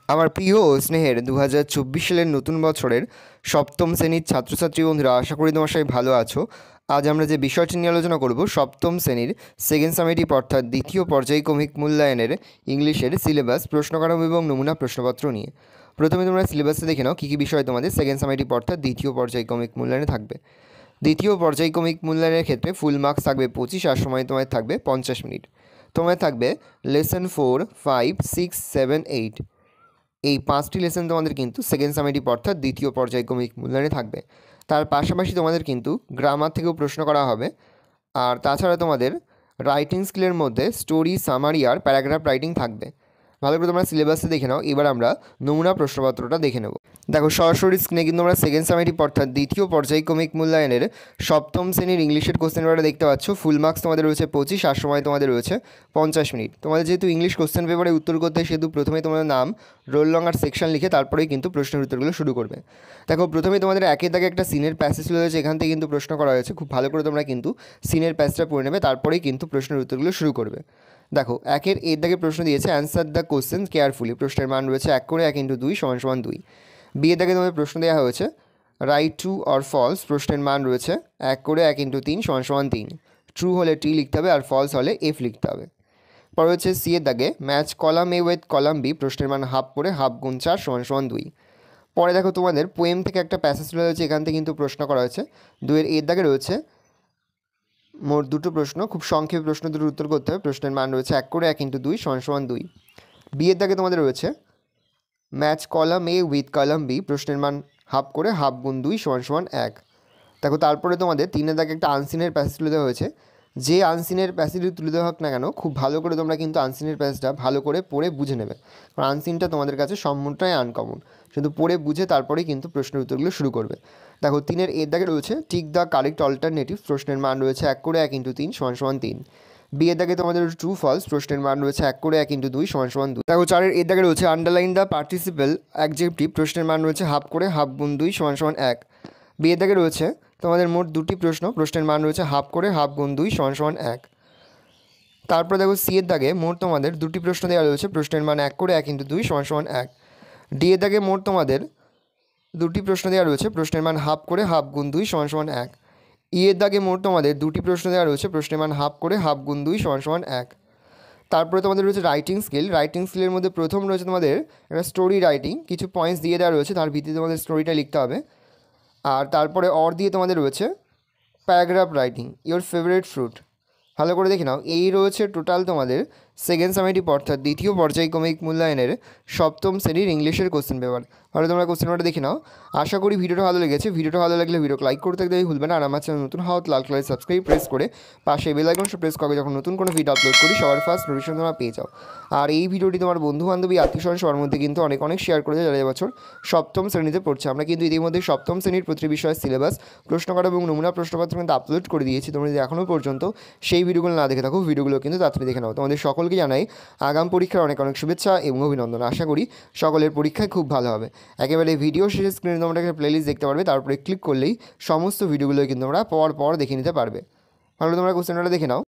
আমার প্রিয় ও স্নেহের 2024 সালের নতুন বছরের সপ্তম শ্রেণীর ছাত্রছাত্রী বন্ধুরা, আশা করি তোমার সবাই ভালো আছো। আজ আমরা যে বিষয়টি নিয়ে আলোচনা করব সপ্তম শ্রেণীর সেকেন্ড সামেটিভ অর্থাৎ দ্বিতীয় পর্যায়ক্রমিক মূল্যায়নের ইংলিশের সিলেবাস, প্রশ্নকাঠামো এবং নমুনা প্রশ্নপত্র নিয়ে। প্রথমে তোমরা সিলেবাসে দেখে নাও কী কী বিষয় তোমাদের সেকেন্ড সামেটিভ অর্থাৎ দ্বিতীয় পর্যায়ক্রমিক মূল্যায়নে থাকবে। দ্বিতীয় পর্যায়ক্রমিক মূল্যায়নের ক্ষেত্রে ফুল মার্কস থাকবে 25, আর সময় তোমার থাকবে 50 মিনিট। তোমার থাকবে লেসন 4, 5, 6, 7, 8। এই 5টি লেসন তোমাদের কিন্তু সেকেন্ড সামেটিভ অর্থাৎ দ্বিতীয় পর্যায়ক্রমিক মূল্যায়নে থাকবে। তার পাশাপাশি তোমাদের কিন্তু গ্রামার থেকেও প্রশ্ন করা হবে। আর তাছাড়া তোমাদের রাইটিং স্কিলের মধ্যে স্টোরি, সামারি আর প্যারাগ্রাফ রাইটিং থাকবে। ভালো করে তোমরা সিলেবাসে দেখে নাও। এবার আমরা নমুনা প্রশ্নপত্রটা দেখে নেব। দেখো, সরাসরি স্ক্রিনে কিন্তু আমরা সেকেন্ড সামেটিভ অর্থাৎ দ্বিতীয় পর্যায়ক্রমিক মূল্যায়নের সপ্তম শ্রেণীর ইংলিশের কোশ্চেন পেপারটা দেখতে পাচ্ছ। ফুল মার্কস তোমাদের রয়েছে 25, আর সময় তোমাদের রয়েছে 50 মিনিট। তোমাদের যেহেতু ইংলিশ কোশ্চেন পেপারে উত্তর করতে হয়, সেহেতু প্রথমে তোমাদের নাম, রোল নং আর সেকশন লিখে তারপরেই কিন্তু প্রশ্নের উত্তরগুলো শুরু করবে। দেখো, প্রথমে তোমাদের একের দাগে একটা সিনের প্যাসেজ রয়েছে, এখান থেকে কিন্তু প্রশ্ন করা হয়েছে। খুব ভালো করে তোমরা কিন্তু সিনের প্যাসেজটা পড়ে নেবে, তারপরেই কিন্তু প্রশ্নের উত্তরগুলো শুরু করবে। দেখো, একের এর দাগে প্রশ্ন দিয়েছে অ্যান্সার দ্য কোশ্চেন কেয়ারফুলি। প্রশ্নের মান রয়েছে 1 করে 1 × 2 = 2। বি এর দাগে তোমাদের প্রশ্ন দেওয়া হয়েছে রাইট ট্রু অর ফলস। প্রশ্নের মান রয়েছে 1 করে 1 × 3 = 3। ট্রু হলে টি লিখতে হবে আর ফলস হলে এফ লিখতে হবে। পরে হচ্ছে সি এর দাগে match column A with column B. প্রশ্নের মান হাফ করে হাফ গুণ 4 = 2। পরে দেখো, তোমাদের পোয়েম থেকে একটা প্যাসেজ রয়েছে, এখান থেকে কিন্তু প্রশ্ন করা হয়েছে। 2 এর দাগে রয়েছে মোট দুটো প্রশ্ন, খুব সংক্ষেপে প্রশ্ন দুটোর উত্তর করতে হবে। প্রশ্নের মান রয়েছে 1 করে 1 × 2 = 2। বি এর দাগে তোমাদের রয়েছে match column A with column B. প্রশ্নের মান হাফ করে হাফ গুণ 2 = 1। দেখো, তারপরে তোমাদের 3 এর দাগে একটা আনসিনের প্যাসেজ তুলে দেওয়া হয়েছে। যে আনসিনের প্যাসেজটি তুলে দেওয়া হোক না কেন, খুব ভালো করে তোমরা কিন্তু আনসিনের প্যাসেজটা ভালো করে পড়ে বুঝে নেবে, কারণ আনসিনটা তোমাদের কাছে সম্পূর্ণটাই আনকমন। শুধু পড়ে বুঝে তারপরেই কিন্তু প্রশ্নের উত্তরগুলো শুরু করবে। দেখো, 3 এর দাগে রয়েছে টিক দ্য কারেক্ট অল্টারনেটিভ। প্রশ্নের মান রয়েছে 1 করে 1 × 3 = 3। বি এর দাগে তোমাদের ট্রু ফলস। প্রশ্নের মান রয়েছে 1 করে 1 × 2 = 2। দেখো, 4 এর দাগে রয়েছে আন্ডারলাইন দ্য পার্টিসিপেল অ্যাডজেক্টিভ। প্রশ্নের মান রয়েছে হাফ করে হাফ গুণ 2 = 1। বি এর দাগে রয়েছে তোমাদের মোট দুটি প্রশ্ন। প্রশ্নের মান রয়েছে হাফ করে হাফ গুণ 2 = 1। তারপরে দেখো, সি এর দাগে মোট তোমাদের দুটি প্রশ্ন দেওয়া রয়েছে। প্রশ্নের মান 1 করে 1 × 2 = 1। ডি এর দাগে মোট তোমাদের দুটি প্রশ্ন দেওয়া রয়েছে। প্রশ্নের মান হাফ করে হাফ গুণ 2 = 1। ই এর দাগে মোট তোমাদের দুটি প্রশ্ন দেওয়া রয়েছে। প্রশ্নের মান হাফ করে হাফ গুণ 2 = 1। তারপরে তোমাদের রয়েছে রাইটিং স্কিল। রাইটিং স্কিলের মধ্যে প্রথম রয়েছে তোমাদের একটা স্টোরি রাইটিং। কিছু পয়েন্টস দিয়ে দেওয়া রয়েছে, তার ভিত্তিতে তোমাদের স্টোরিটা লিখতে হবে। আর তারপরে অর দিয়ে তোমাদের রয়েছে paragraph writing, your favourite fruit. ভালো করে দেখে নাও। এই রয়েছে টোটাল তোমাদের সেকেন্ড সামেটিভ অর্থাৎ দ্বিতীয় পর্যায়ক্রমিক মূল্যায়নের সপ্তম শ্রেণীর ইংলিশের কোশ্চেন পেপার। ভালো, তোমরা কোশ্চেন পেপারটা দেখে নাও। আশা করি ভিডিওটা ভালো লেগেছে। ভিডিওটা ভালো লাগলে ভিডিওকে লাইক করতে একদমই ভুলবে না। আর আমার চ্যানেল নতুন হওয়া লাল কালার সাবস্ক্রাইব প্রেস করে পাশে বেল আইকনটা প্রেস করে যখন নতুন কোনো ভিডিও আপলোড করি সবার ফার্স্ট নোটিফিকেশন তোমরা পেয়ে যাও। আর এই ভিডিওটি তোমার বন্ধু বান্ধবী আত্মীয়স্বজন সবার মধ্যে কিন্তু অনেক অনেক শেয়ার করেছে যারা এবছর সপ্তম শ্রেণীতে পড়ছে। আমরা কিন্তু ইতিমধ্যে সপ্তম শ্রেণীর প্রতিটি বিষয়ের সিলেবাস, প্রশ্নকাঠামো এবং নমুনা প্রশ্নপত্র কিন্তু আপলোড করে দিয়েছি। তোমরা যদি এখনও পর্যন্ত সেই ভিডিওগুলো না দেখে থাকো, ভিডিওগুলো কিন্তু তাড়াতাড়ি দেখে নাও। তোমাদের সকলকে জানাই আগাম পরীক্ষার অনেক অনেক শুভেচ্ছা এবং অভিনন্দন। আশা করি সকলের পরীক্ষায় খুব ভালো হবে। একেবারে ভিডিও শেষে স্ক্রিনে তোমরা একটা প্লেলিস্ট দেখতে পারবে, তারপরে ক্লিক করলেই সমস্ত ভিডিওগুলো কিন্তু তোমরা পর পর দেখে নিতে পারবে। ভালো, তোমরা কোশ্চেনটা দেখে নাও।